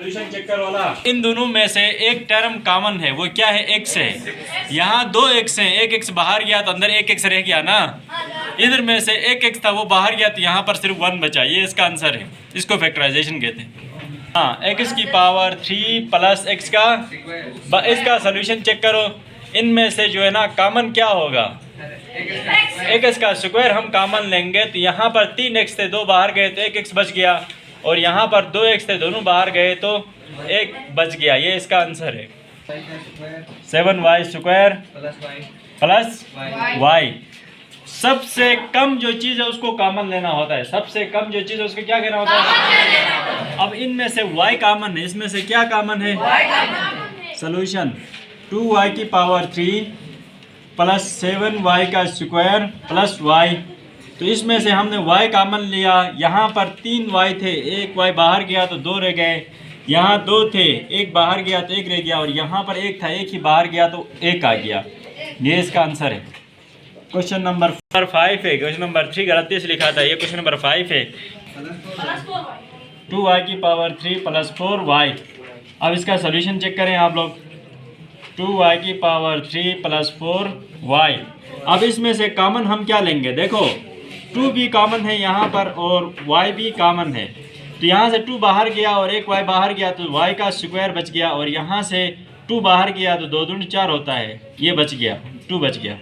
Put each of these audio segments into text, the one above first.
Solution check करो वाला। इन दोनों में से एक टर्म कॉमन है, वो क्या है? एक्स है। यहाँ दो एक्स हैं, एक एक्स बाहर गया तो अंदर एक एक्स रह गया ना। इधर में से एक एक्स था वो बाहर गया तो यहाँ पर सिर्फ 1 बचा। ये इसका आंसर है, इसको फैक्टराइजेशन कहते हैं। हाँ, एक्स की पावर 3 प्लस एक्स का, इसका सोल्यूशन चेक करो। इनमें से जो है ना कॉमन क्या होगा? एक एक्स का स्क्वायर हम कॉमन लेंगे तो यहाँ पर 3 एक्स थे, 2 बाहर गए तो एक एक्स बच गया, और यहाँ पर 2 एक्स थे, दोनों बाहर गए तो एक बच गया। ये इसका आंसर है। 7y square plus Y. सबसे कम जो चीज़ है उसको कॉमन लेना होता है। सबसे कम जो चीज़ है उसको क्या कहना होता है? अब इनमें से y कॉमन है, इसमें से क्या कॉमन है? सोल्यूशन 2y की पावर 3 प्लस 7y का स्क्वायर प्लस y। तो इसमें से हमने y कॉमन लिया। यहाँ पर 3y थे, एक y बाहर गया तो 2 रह गए। यहाँ 2 थे, एक बाहर गया तो एक रह गया, और यहाँ पर एक था, एक ही बाहर गया तो एक आ गया। ये इसका आंसर है। क्वेश्चन नंबर 5 है। क्वेश्चन नंबर 3 गलती से लिखा था, ये क्वेश्चन नंबर 5 है। 2y की पावर 3 प्लस 4y। अब इसका सोल्यूशन चेक करें आप लोग। 2y की पावर 3 प्लस 4y। अब इसमें से कॉमन हम क्या लेंगे? देखो 2 भी कॉमन है यहाँ पर और y भी कॉमन है। तो यहाँ से 2 बाहर गया और एक y बाहर गया तो y का स्क्वायर बच गया, और यहाँ से 2 बाहर गया तो 2 दूनी 4 होता है, ये बच गया, 2 बच गया।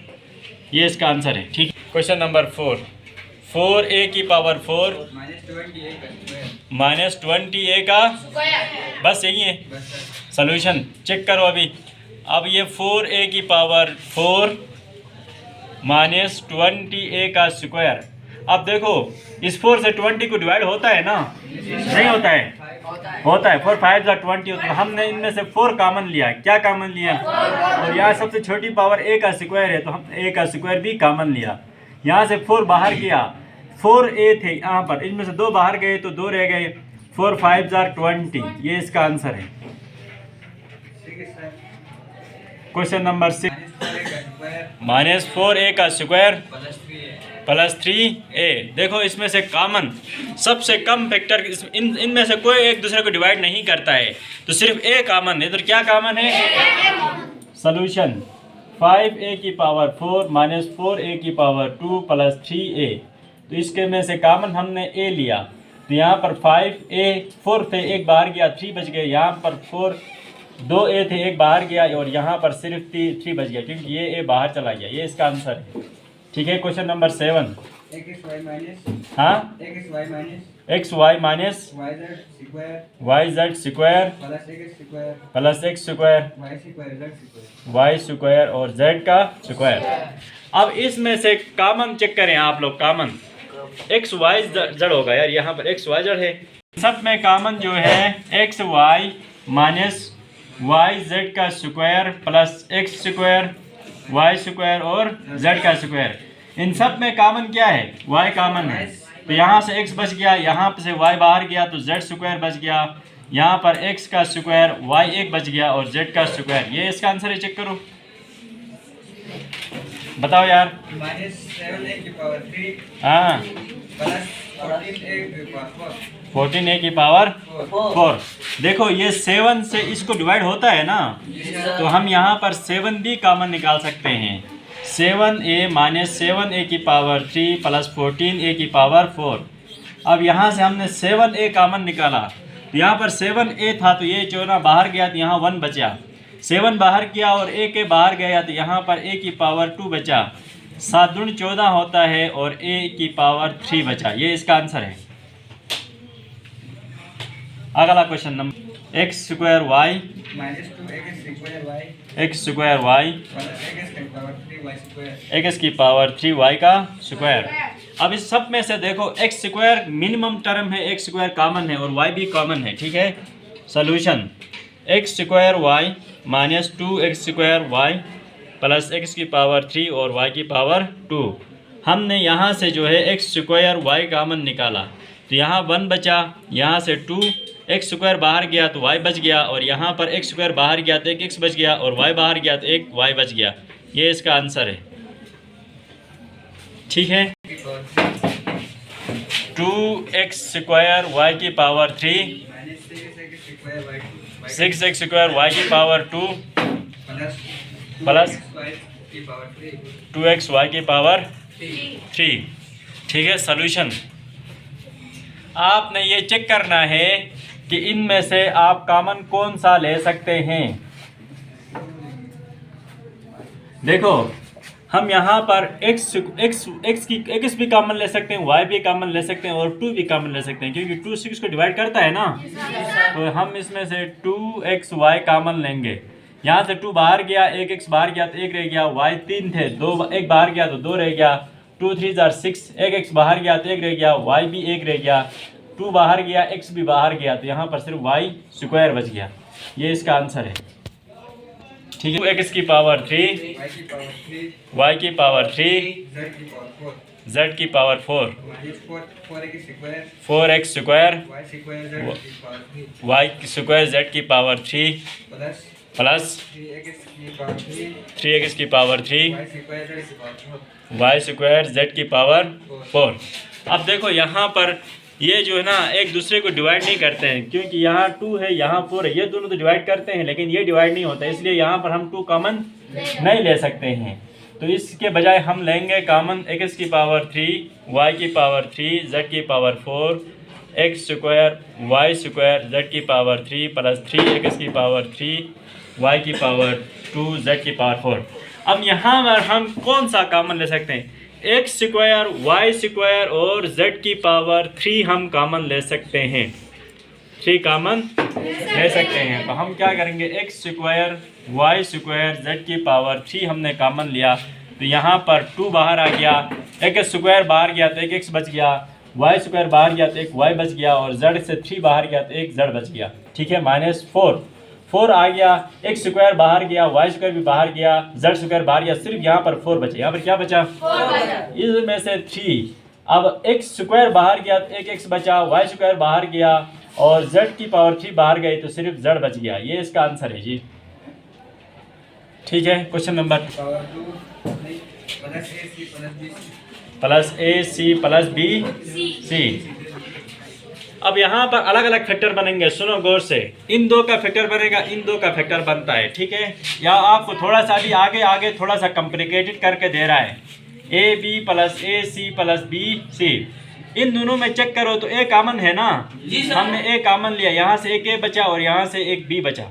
ये इसका आंसर है। ठीक। क्वेश्चन नंबर 4a की पावर 4 माइनस 20a का, बस यही है सोल्यूशन। चेक करो अभी। अब ये 4a की पावर 4 माइनस 20a का स्क्वायर। अब देखो इस 4 से 20 को डिवाइड होता है ना? नहीं होता है? होता है। 4 5 20 होता है। हमने इनमें से 4 कॉमन लिया। क्या कॉमन लिया? और यहाँ सबसे छोटी पावर a का स्क्वायर है तो हम a का स्क्वायर भी कॉमन लिया। यहाँ से 4 बाहर गया, 4a थे यहाँ पर, इनमें से 2 बाहर गए तो 2 रह गए। 4 5 20। ये इसका आंसर है। क्वेश्चन नंबर 6 माइनस 4a का स्क्वायर प्लस 3a। देखो इसमें से कॉमन, सबसे कम फैक्टर, इनमें से कोई एक दूसरे को डिवाइड नहीं करता है, तो सिर्फ a कॉमन है। तो क्या कॉमन है? सोल्यूशन 5a की पावर 4 माइनस 4a की पावर 2 प्लस 3a। तो इसके में से कॉमन हमने a लिया, तो यहाँ पर 5a 4 थे, एक बाहर गया, 3 बच गए। यहाँ पर 2a थे, एक बाहर गया, और यहाँ पर सिर्फ 3 बच गया क्योंकि ये a बाहर चला गया। ये इसका आंसर है। ठीक है। Question number 7। हाँ, X Y minus Y Z square plus X square Y square और जेड का स्क्वायर। अब इसमें से कॉमन चेक करें आप लोग। कॉमन एक्स वाई जेड होगा यार, यहाँ पर एक्स वाई जेड है। सब में कॉमन जो है X Y minus Y Z का square plus X square Y square और जेड का स्क्वायर। इन सब में कॉमन क्या है? वाई कॉमन है। तो यहाँ से एक्स बच गया, यहाँ से वाई बाहर गया तो जेड स्क्वायर बच गया, यहाँ पर एक्स का स्क्वायर वाई एक बच गया और जेड का स्क्वायर। ये इसका आंसर है। चेक करो, बताओ यार। -7a की पावर 3 हाँ, 14a की पावर 4। देखो ये 7 से इसको डिवाइड होता है ना, तो हम यहाँ पर 7 भी कॉमन निकाल सकते हैं। 7a माइनस 7a की पावर 3 प्लस 14a की पावर 4। अब यहाँ से हमने 7a कॉमन निकाला, तो यहाँ पर 7a था तो ये 14 बाहर गया तो यहाँ 1 बचा। 7 बाहर गया और a बाहर गया तो यहाँ पर a की पावर 2 बचा। 7 दूनी 14 होता है और a की पावर 3 बचा। ये इसका आंसर है। अगला question number X square Y X square Y X की पावर 3 वाई का स्क्वायर। अब इस सब में से देखो एक्स स्क्वायर मिनिमम टर्म है, एक्स स्क्वायर कॉमन है और वाई भी कॉमन है। ठीक है। Solution X square Y minus 2 X square Y plus X की पावर 3 और वाई की पावर 2। हमने यहाँ से जो है एक्स स्क्वायर वाई कॉमन निकाला तो यहाँ 1 बचा, यहाँ से 2 एक्स स्क्वायर बाहर गया तो वाई बच गया, और यहाँ पर एक्स स्क्वायर बाहर गया तो एक एक्स बच गया, और वाई बाहर गया तो एक वाई बच गया। ये इसका आंसर है। ठीक है। 2x स्क्वायर वाई की power 3 square y y 6x square y की पावर 2 plus प्लस y की पावर 3 2x y की पावर 3 3। ठीक है, सॉल्यूशन आपने ये चेक करना है कि इनमें से आप कॉमन कौन सा ले सकते हैं। देखो हम यहाँ पर x भी कॉमन ले सकते हैं, y भी कॉमन ले सकते हैं और 2 भी कॉमन ले सकते हैं, क्योंकि 2 6 को डिवाइड करता है ना। तो हम इसमें से 2xy कॉमन लेंगे। यहाँ से 2 बाहर गया, 1x बाहर गया तो 1 रह गया, y 3 थे, 1 बाहर गया तो 2 रह गया, 2 3 6, 1x बाहर गया तो 1 रह गया, y भी 1 रह गया, 2 बाहर गया, x भी बाहर गया, तो यहाँ पर सिर्फ y स्क्वायर बच गया। ये इसका आंसर है। ठीक है, x की पावर 3, y की पावर 3 y की पावर 3, z की पावर 4 z की power 4, minus 4x square 4x square y square z की पावर 3 y स्क्वायर z की पावर 3 प्लस प्लस 3x की पावर 3 3x की पावर 3 y स्क्वायर z की power 4 y square z की power 4। अब देखो यहाँ पर ये जो है ना एक दूसरे को डिवाइड नहीं करते हैं, क्योंकि यहाँ 2 है, यहाँ 4 है, ये दोनों तो डिवाइड करते हैं लेकिन ये डिवाइड नहीं होता, इसलिए यहाँ पर हम 2 कॉमन नहीं ले सकते हैं। तो इसके बजाय हम लेंगे कॉमन x की पावर 3 y की पावर 3 z की power 4 x square y square z की पावर 3 प्लस 3x की पावर 3 y की पावर 2 z की पावर 4। अब यहाँ पर हम कौन सा कॉमन ले सकते हैं? x स्क्वायर y स्क्वायर और z की पावर 3 हम कॉमन ले सकते हैं, 3 कॉमन ले सकते हैं। तो हम क्या करेंगे, x square y square z की पावर 3 हमने कॉमन लिया, तो यहाँ पर 2 बाहर आ गया, x स्क्वायर बाहर गया तो एक x बच गया, y स्क्वायर बाहर गया तो एक y बच गया और z से 3 बाहर गया तो एक z बच गया। ठीक है, -4 आ गया, x स्क्वायर बाहर गया, y स्क्वायर भी बाहर गया, z स्क्वायर बाहर गया, सिर्फ यहाँ पर 4 बचे। यहाँ पर क्या बचा? 4 इसमें से 3। अब x स्क्वायर बाहर गया तो एक x बचा, y स्क्वायर बाहर गया और z की पावर 3 बाहर गई तो सिर्फ z बच गया। ये इसका आंसर है जी। ठीक है, question number power 2 plus ac plus b c। अब यहाँ पर अलग अलग फैक्टर बनेंगे, सुनो गौर से। इन 2 का फैक्टर बनेगा, इन 2 का फैक्टर बनता है। ठीक है, या आपको थोड़ा सा भी आगे थोड़ा सा कॉम्प्लिकेटेड करके दे रहा है, ab plus ac plus bc। इन दोनों में चेक करो तो a कॉमन है ना, हमने a कॉमन लिया, यहाँ से एक a बचा और यहाँ से एक b बचा,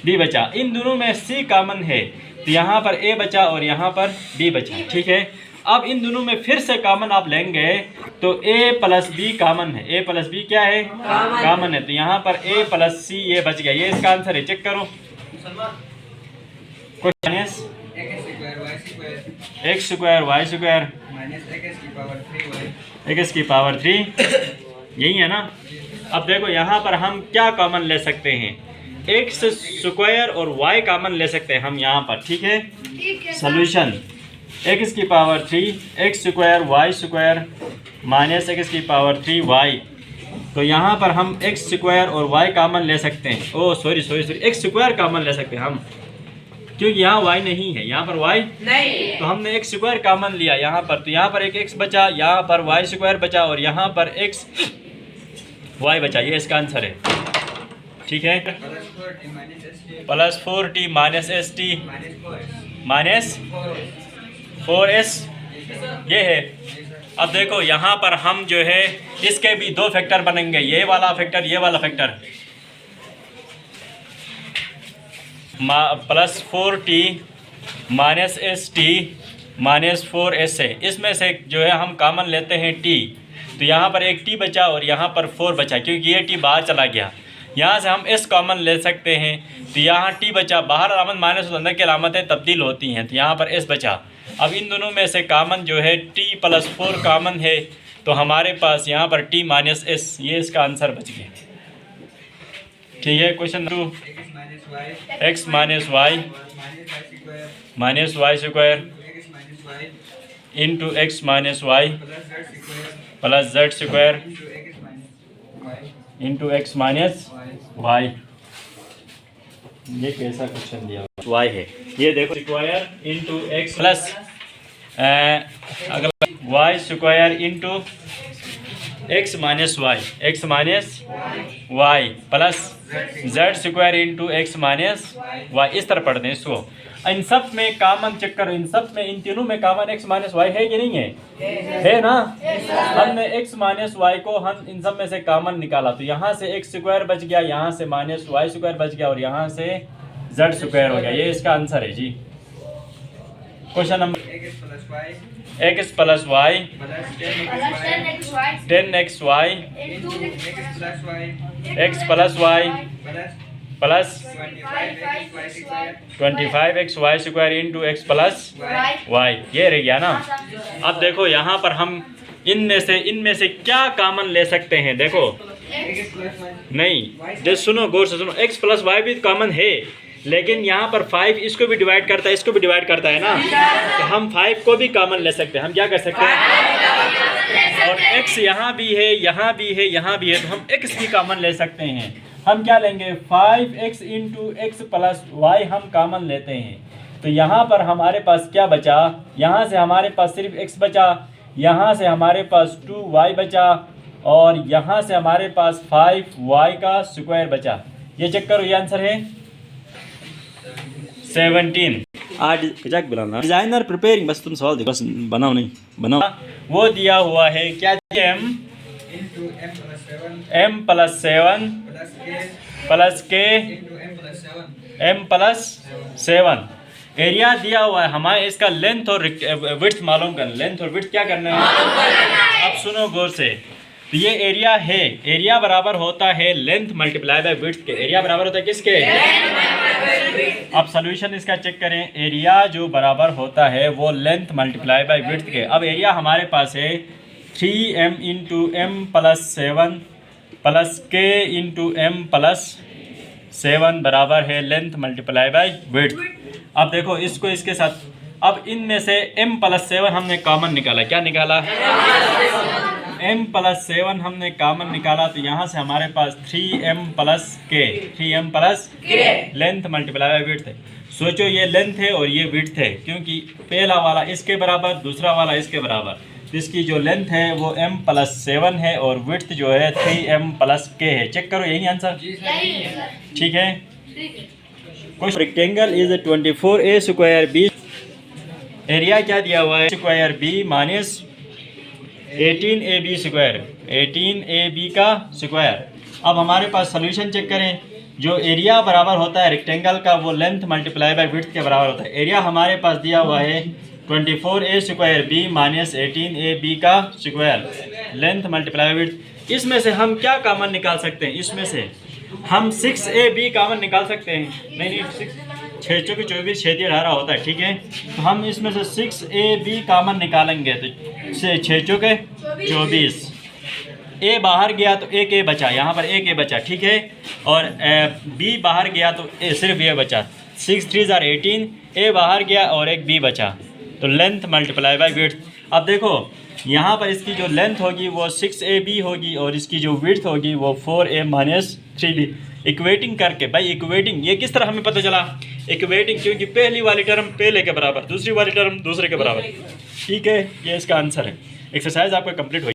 b बचा। इन दोनों में c कॉमन है, तो यहाँ पर a बचा और यहाँ पर b बचा। ठीक है, अब इन दोनों में फिर से कॉमन आप लेंगे तो a प्लस b कॉमन है, a प्लस b क्या है? कॉमन है, तो यहाँ पर a प्लस c ये बच गया। ये इसका आंसर है, चेक करो। Question x square y square minus x की पावर 3y x की पावर 3, यही है ना। अब देखो यहाँ पर हम क्या कॉमन ले सकते हैं, x स्क्वायर और y कॉमन ले सकते हैं हम यहाँ पर। ठीक है, सोल्यूशन x की power 3 x square y square minus x की पावर 3y। तो यहाँ पर हम x स्क्वायर और y कॉमन ले सकते हैं। ओ सॉरी x स्क्वायर कॉमन ले सकते हैं हम, क्योंकि यहाँ y नहीं है, यहाँ पर y नहीं, तो हमने x स्क्वायर कॉमन लिया यहाँ पर, तो यहाँ पर एक x बचा, यहाँ पर y स्क्वायर बचा और यहाँ पर x y बचा। ये इसका आंसर है। ठीक है, plus 4t minus S T minus 4s ये है। अब देखो यहाँ पर हम जो है इसके भी 2 फैक्टर बनेंगे, ये वाला फैक्टर, ये वाला factor. Plus 4t minus S T minus 4s है, इसमें से जो है हम कॉमन लेते हैं t, तो यहाँ पर एक t बचा और यहाँ पर 4 बचा, क्योंकि ये t बाहर चला गया। यहाँ से हम s कॉमन ले सकते हैं, तो यहाँ t बचा, बाहर अलामत माइनस और अंदर की अलामतें तब्दील होती हैं, तो यहाँ पर s बचा। अब इन दोनों में से कॉमन जो है t प्लस 4 कॉमन है, तो हमारे पास यहाँ पर t माइनस s, ये इसका आंसर बच गया। ठीक है, question 2 x minus y minus y square into x minus y plus z square into x minus y। ये कैसा क्वेश्चन दिया y है, ये देखो स्क्वायर इंटू x प्लस अगला y square into X minus Y plus Z square into X minus Y, इस तरह पढ़ते हैं इसको। इन सब में कॉमन चेक करो, इन सब में, इन तीनों में कॉमन एक्स माइनस वाई है कि नहीं है? है ना? हमने एक्स माइनस वाई को हम इन सब में से कॉमन निकाला, तो यहाँ से एक्स स्क्वायर बच गया, यहाँ से माइनस वाई स्क्वायर बच गया और यहाँ से जेड स्क्वायर हो गया। ये इसका आंसर है जी। Question number X plus Y 10xy X plus Y plus 25xy square into X plus Y, ये रह गया ना। अब देखो यहाँ पर हम इनमें से क्या कॉमन ले सकते हैं? देखो नहीं, सुनो गौर से सुनो, x प्लस वाई भी कॉमन है, लेकिन यहाँ पर 5 इसको भी डिवाइड करता है, इसको भी डिवाइड करता है ना, तो हम 5 को भी कॉमन ले सकते हैं। हम क्या कर सकते हैं? और x यहाँ भी है, यहाँ भी है, यहाँ भी है, तो हम x भी कॉमन ले सकते हैं। हम क्या लेंगे? 5x into X plus Y हम कॉमन लेते हैं, तो यहाँ पर हमारे पास क्या बचा? यहाँ से हमारे पास सिर्फ x बचा, यहाँ से हमारे पास 2y बचा और यहाँ से हमारे पास 5y का स्क्वायर बचा। ये चेक करो, ये आंसर है 17। आज जाक बुलाना डिजाइनर प्रिपेयरिंग, बस तुम सवाल देखो, बस बनाओ नहीं बनाओ। वो दिया हुआ है क्या? m plus 7 plus k m plus 7 area दिया हुआ है हमारे। इसका लेंथ और विड्थ मालूम करना, लेंथ और विड्थ क्या करना है? अब सुनो गौर से, तो ये एरिया है, एरिया बराबर होता है लेंथ मल्टीप्लाई बाय विड्थ के। एरिया बराबर होता है किसके? अब सॉल्यूशन इसका चेक करें, एरिया जो बराबर होता है वो लेंथ मल्टीप्लाई बाय विड्थ के। अब एरिया हमारे पास है 3m into m plus 7 plus k into m plus 7 बराबर है लेंथ मल्टीप्लाई बाय विड्थ। अब देखो इसको इसके साथ, अब इनमें से m प्लस 7 हमने कॉमन निकाला। क्या निकाला? m प्लस 7 हमने कॉमन निकाला, तो यहाँ से हमारे पास 3m plus k length multiply by width है। सोचो ये लेंथ है और ये विड्थ है, क्योंकि पहला वाला इसके बराबर, दूसरा वाला इसके बराबर, तो इसकी जो लेंथ है वो m प्लस 7 है और विड्थ जो है 3m प्लस k है। चेक करो, यही आंसर ठीक है। कुछ rectangle is 24a square b, area क्या दिया हुआ है? Square b minus 18ab square, 18ab का स्क्वायर। अब हमारे पास सोल्यूशन चेक करें, जो एरिया बराबर होता है रेक्टेंगल का वो लेंथ मल्टीप्लाई बाय विड्थ के बराबर होता है। एरिया हमारे पास दिया हुआ है 24a square b minus 18ab का square, length multiply by width. इसमें से हम क्या कॉमन निकाल सकते हैं? इसमें से हम 6ab कॉमन निकाल सकते हैं। नहीं 6 चौके 24, 6 18 होता है, ठीक है। तो हम इसमें से 6ab कॉमन निकालेंगे, तो 6 चौके 24, a बाहर गया तो एक a बचा, यहाँ पर एक a बचा, ठीक है। और b बाहर गया तो सिर्फ ये बचा, 6 3 18, a बाहर गया और एक b बचा, तो लेंथ मल्टीप्लाई बाय विड्थ। अब देखो यहाँ पर इसकी जो लेंथ होगी वो 6ab होगी और इसकी जो विड्थ होगी वो 4a माइनस 3b। इक्वेटिंग करके, भाई इक्वेटिंग ये किस तरह हमें पता चला? इक्वेटिंग, क्योंकि पहली वाली टर्म पहले के बराबर, दूसरी वाली टर्म दूसरे के बराबर, ठीक है। ये इसका आंसर है। एक्सरसाइज आपका कंप्लीट हो